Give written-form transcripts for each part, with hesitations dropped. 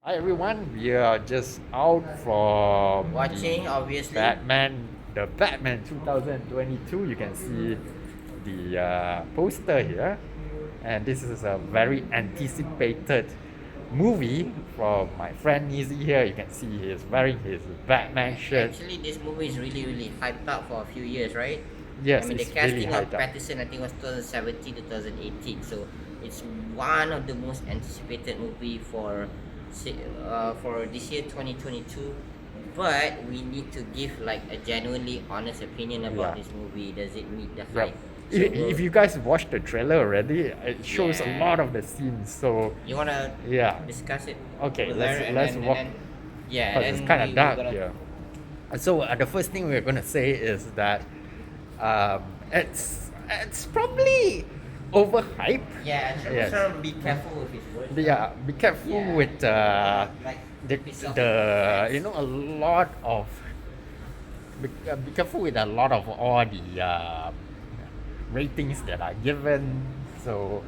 Hi everyone, we are just out from Watching, the obviously. Batman 2022. You can see the poster here, and this is a very anticipated movie from my friend Nizi here. You can see he is wearing his Batman shirt. Actually, this movie is really hyped up for a few years, right? I Yes, mean, the it's really casting of hyped up. Pattinson, I think, was 2017 to 2018. So it's one of the most anticipated movie for this year 2022. But we need to give like a genuinely honest opinion about Yeah. this movie. Does it meet the Yep. hype? So If you guys watched the trailer already, it shows a lot yeah, of the scenes. So you wanna yeah. discuss it Okay, over let's there, and let's then and walk then yeah, and because it's then kind of we're dark gonna. here. So the first thing we're gonna say is that it's probably overhyped. Yeah, Yes. sure. Be careful with his words. Yeah, be careful Yeah. with Like the piss off the fans. you know a lot of be careful with a lot of all the ratings that are given. So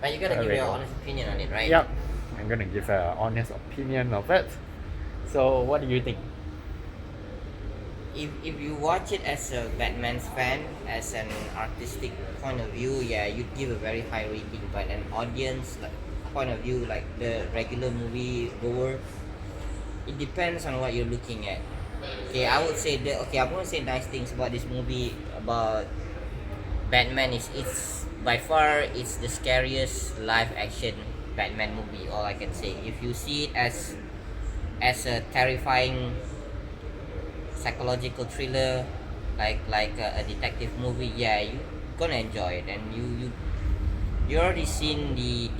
But you gotta give alright. your honest opinion on it, right? Yep, I'm gonna give an honest opinion of it. So what do you think? If you watch it as a Batman's fan, as an artistic point of view, yeah, you'd give a very high rating. But an audience like point of view, like the regular movie goer, it depends on what you're looking at. Okay, I would say that. Okay, I'm gonna say nice things about this movie about Batman. Is it's by far it's the scariest live action Batman movie. All I can say. If you see it as a terrifying psychological thriller, like a detective movie, yeah, you gonna enjoy it, and you already seen the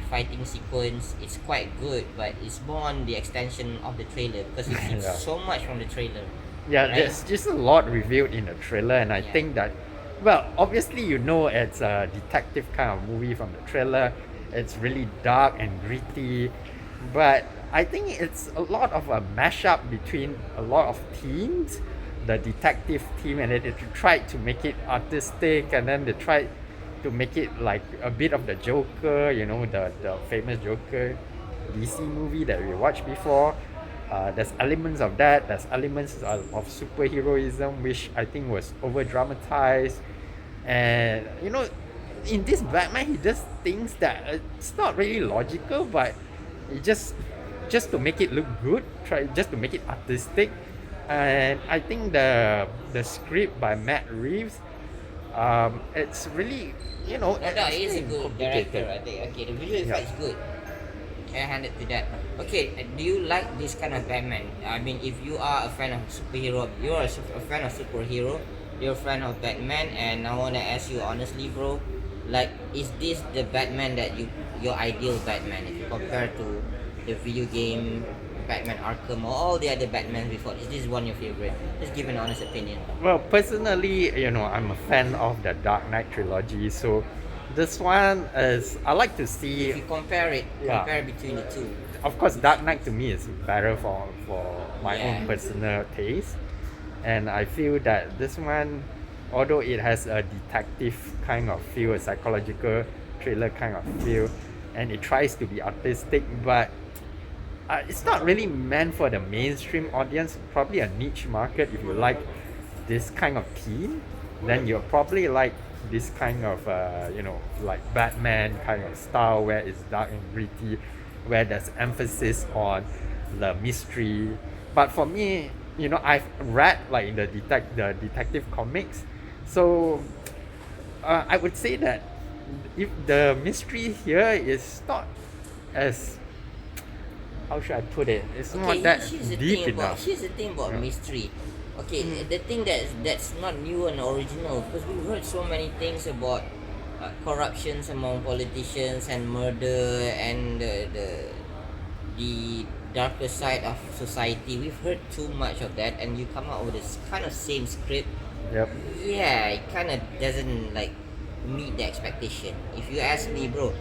fighting sequence. It's quite good, but it's more on the extension of the trailer because you see Yeah. so much from the trailer, Yeah, right? there's just a lot revealed in the trailer, and I Yeah. think that, well, obviously you know it's a detective kind of movie from the trailer. It's really dark and gritty, but I think it's a lot of a mashup between a lot of teams, the detective team, and they tried to make it artistic, and then they tried to make it like a bit of the Joker, the famous Joker DC movie that we watched before. There's elements of that. There's elements of superheroism, which I think was over dramatized. And in this Batman, he does things that it's not really logical, but he just to make it look good, try just to make it artistic. And I think the script by Matt Reeves, it's really No, no, it's he's a really good director, complicated. I think. Okay, the visual Yeah. effects good. I hand it to that. Okay, do you like this kind of Batman? I mean, if you are a fan of superhero, you're a fan of superhero, you're a fan of Batman, and I wanna ask you honestly, bro, like, is this the Batman that your ideal Batman if you compare to the video game Batman Arkham or all the other Batman before? Is this one your favorite? Just give an honest opinion. Well, personally, I'm a fan of the Dark Knight trilogy, so this one is I like to If see. you compare it, Yeah, compare between the two. of course, Dark Knight to me is better for my own Yeah. personal taste, and I feel that this one, although it has a detective kind of feel, a psychological thriller kind of feel, and it tries to be artistic, but it's not really meant for the mainstream audience. Probably a niche market. If you like this kind of theme, then you'll probably like this kind of like Batman kind of style where it's dark and gritty, where there's emphasis on the mystery. But for me, I've read like in the detective comics, so I would say that if the mystery here is not as, how should I put it? It's Okay, not that here's the deep thing about enough. mystery. Okay, the thing that's not new and original because we've heard so many things about corruptions among politicians and murder and the darker side of society. We've heard too much of that, and you come out with this kind of same script. Yep. Yeah, it kind of doesn't like meet the expectation. If you ask me, bro,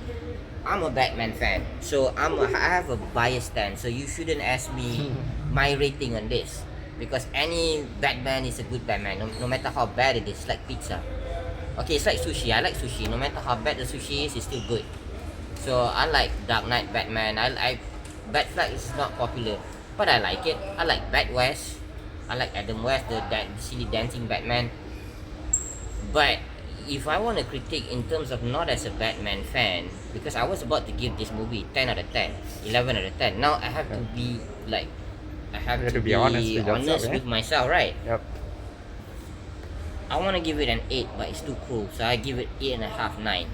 I'm a Batman fan, so I have a biased stand. So you shouldn't ask me my rating on this because any Batman is a good Batman, no matter how bad it is. Like pizza. Okay, it's like sushi. I like sushi. No matter how bad the sushi is, it's still good. So I like Dark Knight Batman. I Batfleck is not popular, but I like it. I like Bat West. I like Adam West, that silly dancing Batman. But if I want to critique in terms of not as a Batman fan, because I was about to give this movie 10 out of 10, 11 out of 10. Now I have to be like, I have You have to to be honest with yourself, honest eh? with myself, right? Yep. I want to give it an 8, but it's too cruel. So I give it 8.5, 9.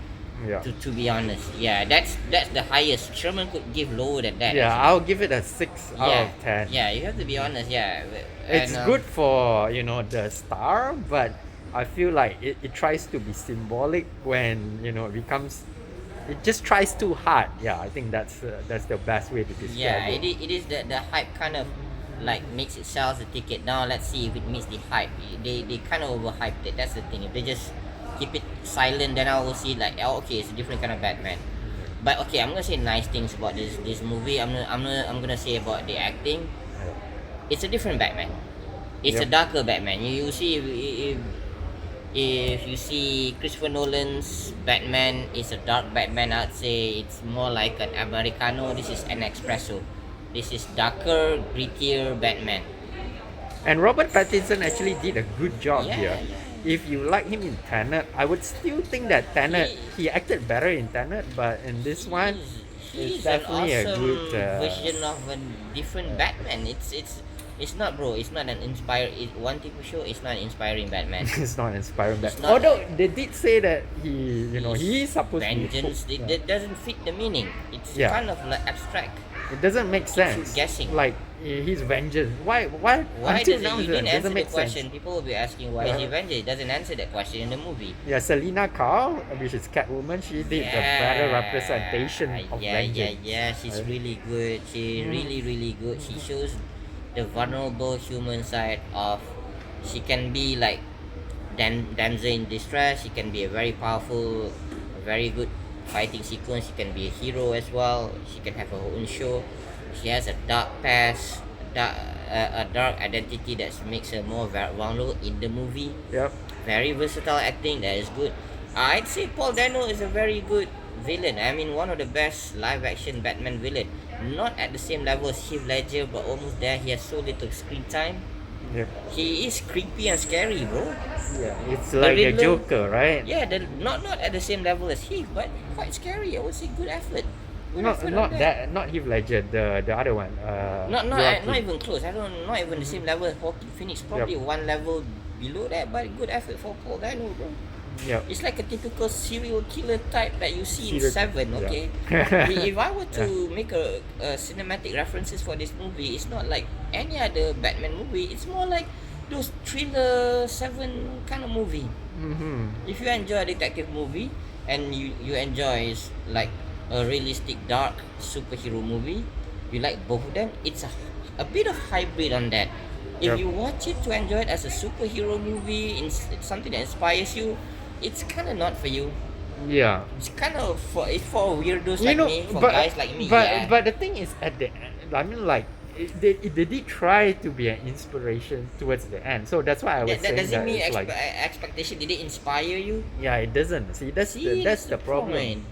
Yeah. To be honest, yeah, that's the highest. Sherman could give lower than that. Yeah, actually. I'll give it a 6 out yeah, of 10. Yeah, you have to be honest. Yeah, It's And, good for, you know, the star, but I feel like it tries to be symbolic when, you know, it becomes, it just tries too hard. Yeah, I think that's the best way to describe Yeah, it. it is the hype kind of like makes it sells the ticket. Now let's see if it meets the hype. They kind of overhyped it. That's the thing. If they just keep it silent, then I will see like, oh, okay, it's a different kind of Batman. But okay, I'm gonna say nice things about this movie. I'm gonna say about the acting. It's a different Batman. It's a Yep. darker Batman. You see if you see Christopher Nolan's Batman is a dark Batman, I'd say it's more like an Americano. This is an espresso. This is darker, grittier Batman. And Robert Pattinson actually did a good job Yeah, here. yeah. If you like him in Tenet, I would still think that Tenet, he acted better in Tenet, but in this one, He's it's an definitely awesome a good version of a different Batman. It's not, bro. It's not an inspired. One TV show. It's not inspiring Batman. it's not inspiring. It's That not- although they did say that he, you know, he is supposed Vengeance. to be. That doesn't fit the meaning. It's Yeah. kind of like abstract. It doesn't make sense. guessing. Like he's vengeance. Why? Why Until does now, it? You didn't it answer doesn't the make question. sense. People will be asking why is he Yeah. vengeance. It doesn't answer that question in the movie. Yeah, Selena Kyle, which is Catwoman, she did a better representation of vengeance. Yeah. She's Right? really good. She really good. She shows the vulnerable human side of. She can be like damsel in distress. She can be a very powerful, a very good fighting sequence. She can be a hero as well. She can have her own show. She has a dark past, a dark identity that makes her more vulnerable in the movie. Yep. Very versatile acting, that is good. I'd say Paul Dano is a very good villain. I mean, one of the best live action Batman villain. Not at the same level as Heath Ledger, but almost there. He has so little screen time. Yeah. He is creepy and scary, bro. Yeah. It's like a Riddler- Joker, right? Yeah, not at the same level as Heath, but quite scary. I would say good effort. Good Not effort not on that not Heath Ledger, the other one. Not Joaquin. even close. I don't not even the same level as Joaquin Phoenix. Probably one level below that, but good effort for Paul Dano, bro. Yep. It's like a typical serial killer type that you see in Serial- Seven. yeah. Okay, if I were to make a cinematic references for this movie, it's not like any other Batman movie. It's more like those thriller Seven kind of movie. Mm-hmm. If you enjoy a detective movie and you enjoy like a realistic dark superhero movie, you like both of them. It's a bit of hybrid on that. If Yep. you watch it to enjoy it as a superhero movie, it's something that inspires you, it's kind of not for you. Yeah. It's kind of it's for weirdos You like know, me, for guys like me. but the thing is, at the end, I mean, like they did try to be an inspiration towards the end, so that's why I was that saying doesn't that mean it's like, expectation. Did it inspire you? yeah, it doesn't. See, that's that's the problem. point.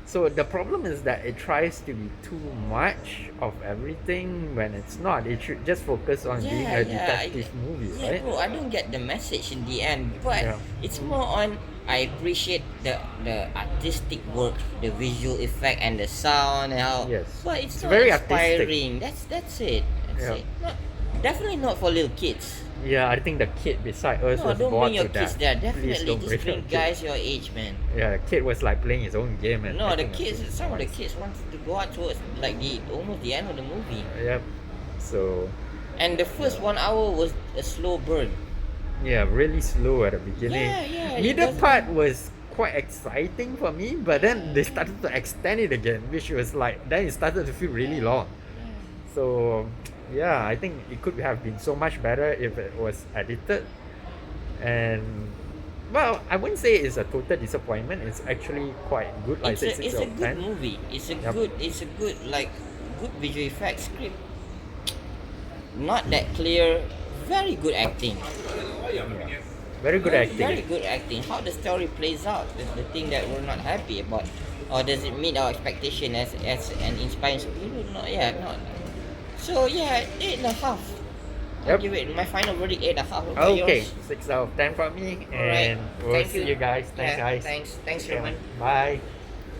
So the problem is that it tries to be too much of everything when it's not. It should just focus on being a detective movie, Yeah, right? bro, I don't get the message in the end, but Yeah. it's more on I appreciate the artistic work, the visual effect and the sound and how. Yes. But it's It's not very artistic. inspiring. That's it. That's Yeah. it. Definitely not for little kids. Yeah, I think the kid beside us No, was don't bored bring your to kids death. there. Please Definitely don't just bring your kid. guys your age, man. Yeah, the kid was like playing his own game and No, the acting kids. like Some of the noise. kids wanted to go out towards like almost the end of the movie, Yep. So and the first 1 hour was a slow burn. yeah, really slow at the beginning. Yeah, it Middle doesn't- part was quite exciting for me, but then they started to extend it again, which was like then it started to feel really long. So yeah, I think it could have been so much better if it was edited. And well, I wouldn't say it's a total disappointment. It's actually quite good. Like It's a, 6 it's out a of good 10. movie. It's a Yep. good like good visual effects script. Not that clear. Very good acting. Very good acting. Very good acting. How the story plays out is the thing that we're not happy about. or does it meet our expectation as an inspiring superhero? Not, yeah, not. So yeah, 8.5. I'll Yep. give it my final verdict 8.5. What about Okay, yours? 6 out of 10 from me, All right. and we'll Thank see you. you guys. Thanks, Yeah. guys. Thanks. Thanks, Okay, Roman. bye.